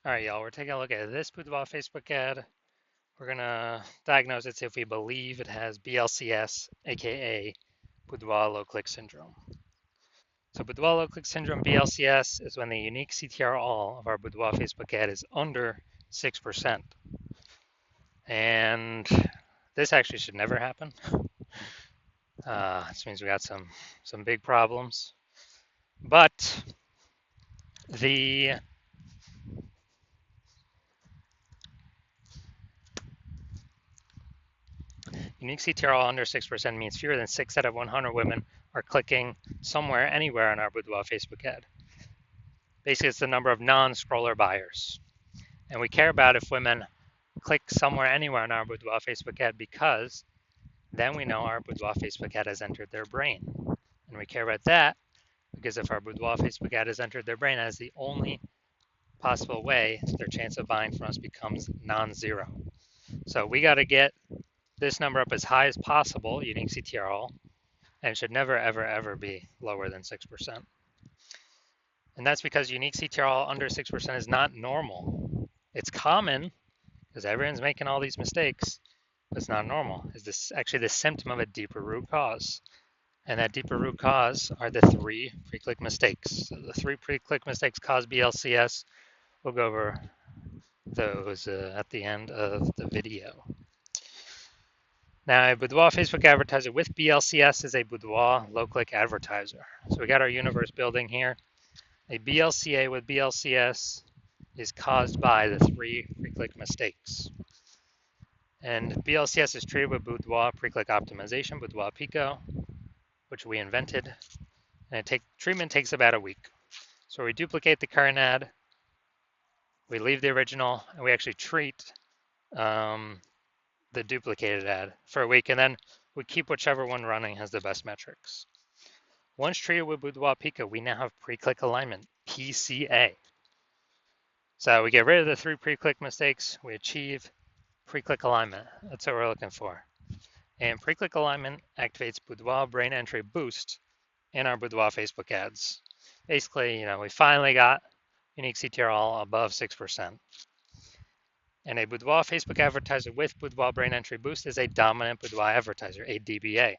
All right, y'all, we're taking a look at this Boudoir Facebook ad. We're gonna diagnose it, see if we believe it has BLCS, aka Boudoir low click syndrome. So Boudoir low click syndrome, BLCS, is when the unique CTR all of our Boudoir Facebook ad is under 6%. And this actually should never happen. This means we got some big problems. But the unique CTRL under 6% means fewer than 6 out of 100 women are clicking somewhere, anywhere on our Boudoir Facebook ad. Basically, it's the number of non-scroller buyers. And we care about if women click somewhere, anywhere on our Boudoir Facebook ad because then we know our Boudoir Facebook ad has entered their brain. And we care about that because if our Boudoir Facebook ad has entered their brain, that is the only possible way their chance of buying from us becomes non-zero. So we got to get this number up as high as possible, unique CTRL, and it should never, ever, ever be lower than 6%. And that's because unique CTRL under 6% is not normal. It's common because everyone's making all these mistakes, but it's not normal. Is this actually the symptom of a deeper root cause? And that deeper root cause are the 3 pre-click mistakes. So the 3 pre-click mistakes cause BLCS. We'll go over those at the end of the video. Now, a Boudoir Facebook advertiser with BLCS is a Boudoir low-click advertiser. So we got our universe building here. A BLCA with BLCS is caused by the 3 pre-click mistakes. And BLCS is treated with Boudoir pre-click optimization, Boudoir Pico, which we invented. And treatment takes about a week. So we duplicate the current ad, we leave the original, and we actually treat the duplicated ad for a week, and then we keep whichever one running has the best metrics. Once treated with Boudoir Pico, we now have pre-click alignment, PCA. So we get rid of the 3 pre-click mistakes, we achieve pre-click alignment. That's what we're looking for. And pre-click alignment activates Boudoir brain entry boost in our Boudoir Facebook ads. Basically, we finally got unique CTRL above 6%. And a Boudoir Facebook advertiser with Boudoir brain entry boost is a dominant Boudoir advertiser, a DBA.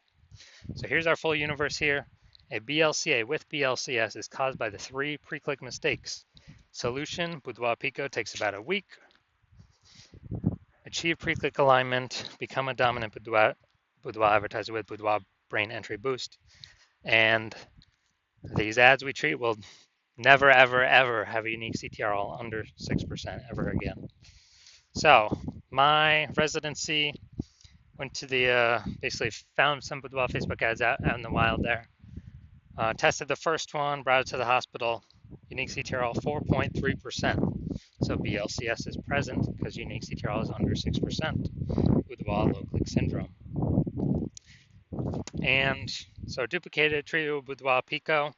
So here's our full universe here. A BLCA with BLCS is caused by the 3 pre-click mistakes. Solution, Boudoir Pico takes about a week. Achieve pre-click alignment, become a dominant Boudoir advertiser with Boudoir brain entry boost. And these ads we treat will never, ever, ever have a unique CTRL under 6% ever again. So my residency went to the, basically found some Boudoir Facebook ads out in the wild there. Tested the first one, brought it to the hospital, unique CTRL 4.3%. So BLCS is present because unique CTRL is under 6%, Boudoir low click syndrome. And so duplicated, treated with Boudoir Pico,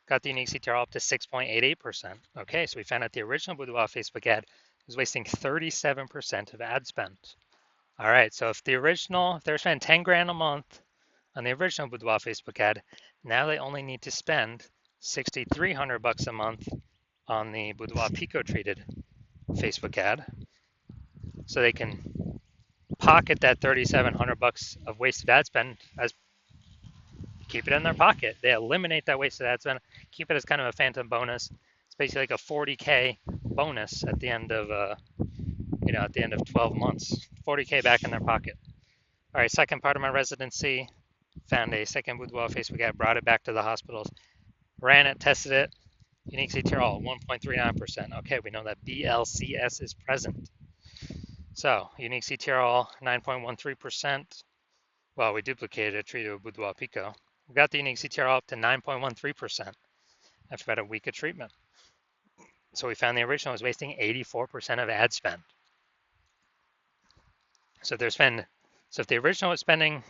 got the unique CTRL up to 6.88%. Okay, so we found out the original Boudoir Facebook ad was wasting 37% of ad spend. All right, so if they're spending 10 grand a month on the original Boudoir Facebook ad, now they only need to spend $6,300 a month on the Boudoir Pico treated Facebook ad. So they can pocket that $3,700 of wasted ad spend as keep it in their pocket. They eliminate that wasted ad spend, keep it as kind of a phantom bonus. It's basically like a 40K bonus at the end of at the end of 12 months. 40K back in their pocket. All right, second part of my residency, found a second Boudoir Facebook ad, brought it back to the hospitals, ran it, tested it, unique CTRL 1.39%. Okay, we know that BLCS is present. So unique CTRL 9.13%. Well, we duplicated it, treated with Boudoir Pico. We got the unique CTRL up to 9.13% after about a week of treatment. So we found the original was wasting 84% of ad spend. So if the original was spending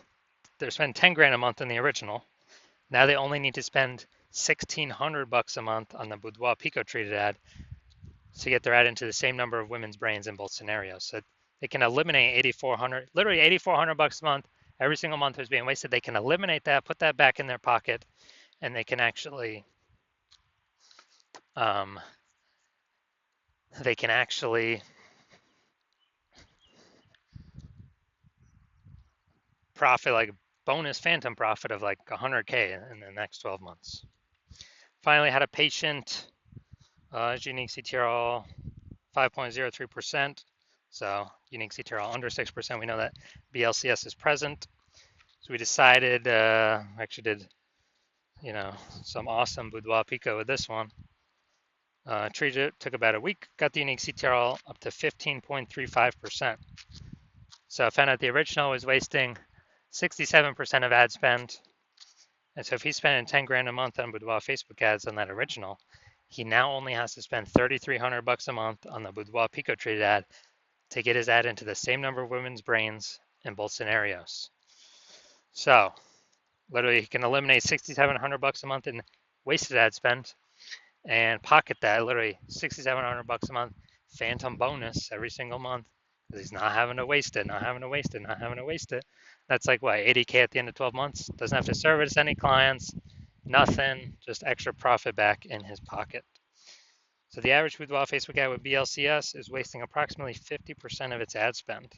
10 grand a month on the original, now they only need to spend $1,600 a month on the Boudoir Pico treated ad to get their ad into the same number of women's brains in both scenarios. So they can eliminate literally $8,400 a month. Every single month is being wasted. They can eliminate that, put that back in their pocket, and they can actually they can actually profit like bonus phantom profit of like 100K in the next 12 months. Finally, had a patient, unique CTRL 5.03%. So unique CTRL under 6%. We know that BLCS is present. So we decided, actually did, some awesome boudoir pico with this one. Treated it, took about a week, got the unique CTRL up to 15.35%. So I found out the original was wasting 67% of ad spend. And so if he's spending 10 grand a month on Boudoir Facebook ads on that original, he now only has to spend $3,300 a month on the Boudoir Pico treated ad to get his ad into the same number of women's brains in both scenarios. So literally he can eliminate $6,700 a month in wasted ad spend and pocket that literally $6,700 a month phantom bonus every single month because he's not having to waste it, not having to waste it, not having to waste it. That's like what, 80K at the end of 12 months? Doesn't have to service any clients, nothing, just extra profit back in his pocket. So the average boudoir Facebook ad with BLCS is wasting approximately 50% of its ad spend.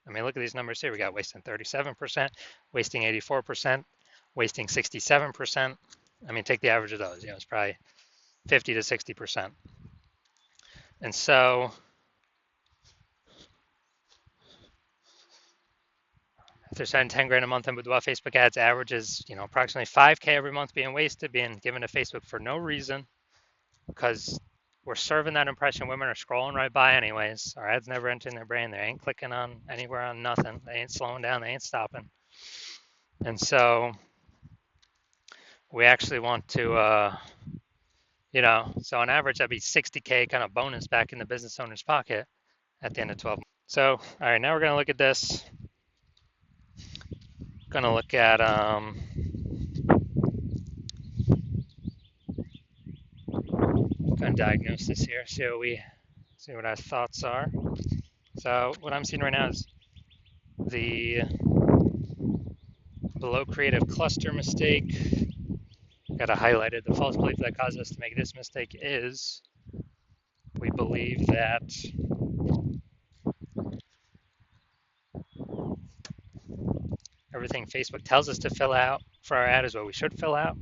I mean, look at these numbers here. We got wasting 37%, wasting 84%, wasting 67%. I mean, take the average of those. It's probably 50 to 60%. And so if they're spending 10 grand a month on Boudoir Facebook ads, averages, approximately 5K every month being wasted, being given to Facebook for no reason, because we're serving that impression. Women are scrolling right by anyways. Our ads never enter in their brain. They ain't clicking on anywhere on nothing. They ain't slowing down. They ain't stopping. And so we actually want to, so on average, that'd be 60K kind of bonus back in the business owner's pocket at the end of 12 months. So, all right, now we're going to look at this. Going to look at kind of diagnosis here, see what our thoughts are. So what I'm seeing right now is the below creative cluster mistake. Got to highlight it. The false belief that caused us to make this mistake is we believe that everything Facebook tells us to fill out for our ad is what we should fill out.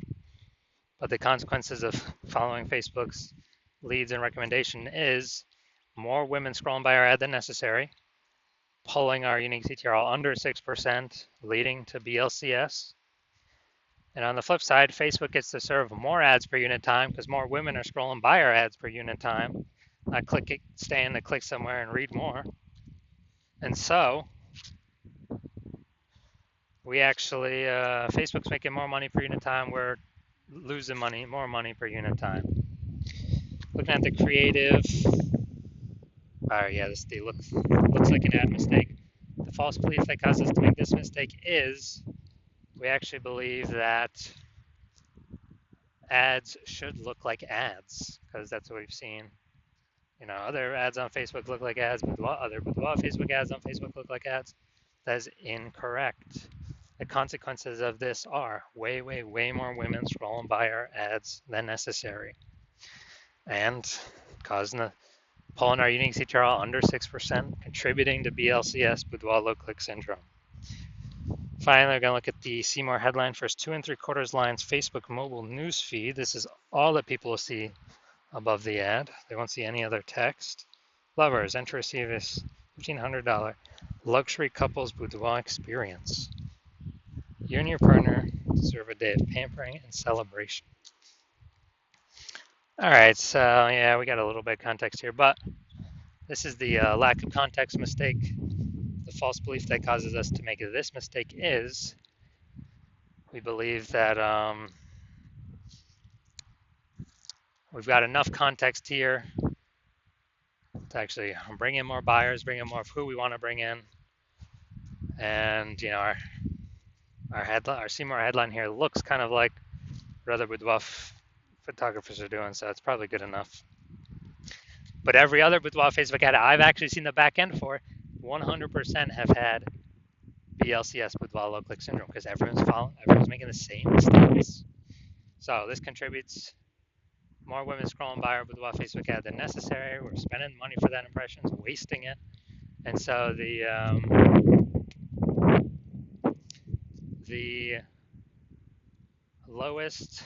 But the consequences of following Facebook's leads and recommendation is more women scrolling by our ad than necessary, pulling our unique CTRL under 6%, leading to BLCS. And on the flip side, Facebook gets to serve more ads per unit time because more women are scrolling by our ads per unit time, not staying to click somewhere and read more. And so we actually, Facebook's making more money per unit time. We're losing more money per unit time. Looking at the creative, this looks like an ad mistake. The false belief that caused us to make this mistake is we actually believe that ads should look like ads because that's what we've seen. Other ads on Facebook look like ads, but other Facebook ads on Facebook look like ads. That is incorrect. The consequences of this are way, way, way more women scrolling by our ads than necessary and pulling our unique CTRL under 6%, contributing to BLCS, boudoir low click syndrome. Finally, we're going to look at the See More headline, first 2 3/4 lines, Facebook mobile news feed. This is all that people will see above the ad. They won't see any other text. Lovers, enter receive this $1,500 luxury couples boudoir experience. You and your partner deserve a day of pampering and celebration. All right, so we got a little bit of context here, but this is the lack of context mistake. The false belief that causes us to make this mistake is we believe that we've got enough context here to actually bring in more buyers, bring in more of who we want to bring in. And, our See More headline here looks kind of like what other boudoir photographers are doing, so it's probably good enough. But every other boudoir Facebook ad I've actually seen the back end for 100% have had BLCS, boudoir low click syndrome, because everyone's making the same mistakes. So this contributes more women scrolling by our Boudoir Facebook ad than necessary. We're spending money for that impressions, wasting it. And so the lowest,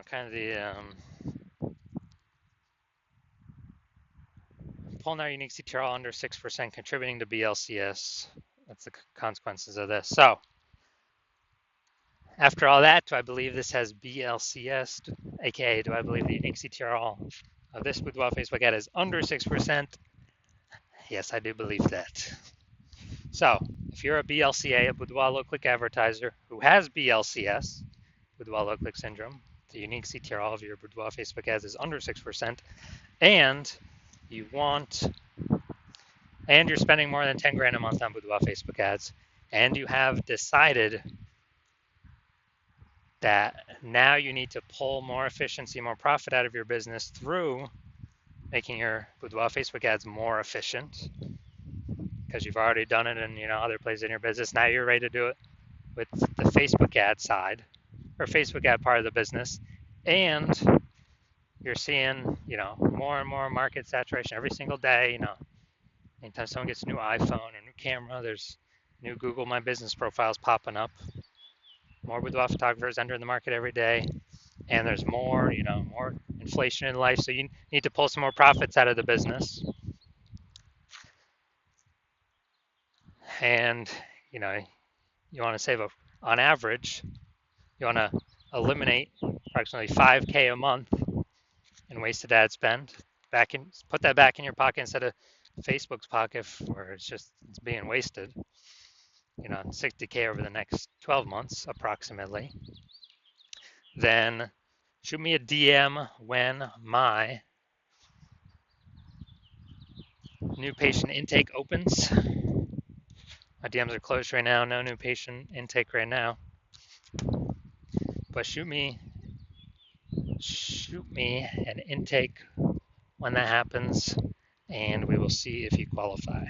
kind of pulling our unique CTRL under 6%, contributing to BLCS. That's the consequences of this. So after all that, do I believe this has BLCS, aka do I believe the unique CTRL of this Boudoir Facebook ad is under 6%? Yes, I do believe that. So if you're a BLCA, a Boudoir low click advertiser who has BLCS, Boudoir low click syndrome, the unique CTRL of your Boudoir Facebook ads is under 6%, and you're spending more than 10 grand a month on Boudoir Facebook ads, and you have decided that now you need to pull more efficiency, more profit out of your business through making your Boudoir Facebook ads more efficient, because you've already done it in other places in your business. Now you're ready to do it with the Facebook ad side or Facebook ad part of the business, and you're seeing more and more market saturation every single day. Anytime someone gets a new iPhone or new camera, there's new Google My Business profiles popping up. More boudoir photographers entering the market every day, and there's more inflation in life, so you need to pull some more profits out of the business. And you want to save on average, you want to eliminate approximately 5K a month in wasted ad spend. Put that back in your pocket instead of Facebook's pocket, where it's being wasted. 60K over the next 12 months approximately. Then shoot me a DM when my new patient intake opens. My DMs are closed right now, no new patient intake right now. But shoot me an intake when that happens, and we will see if you qualify.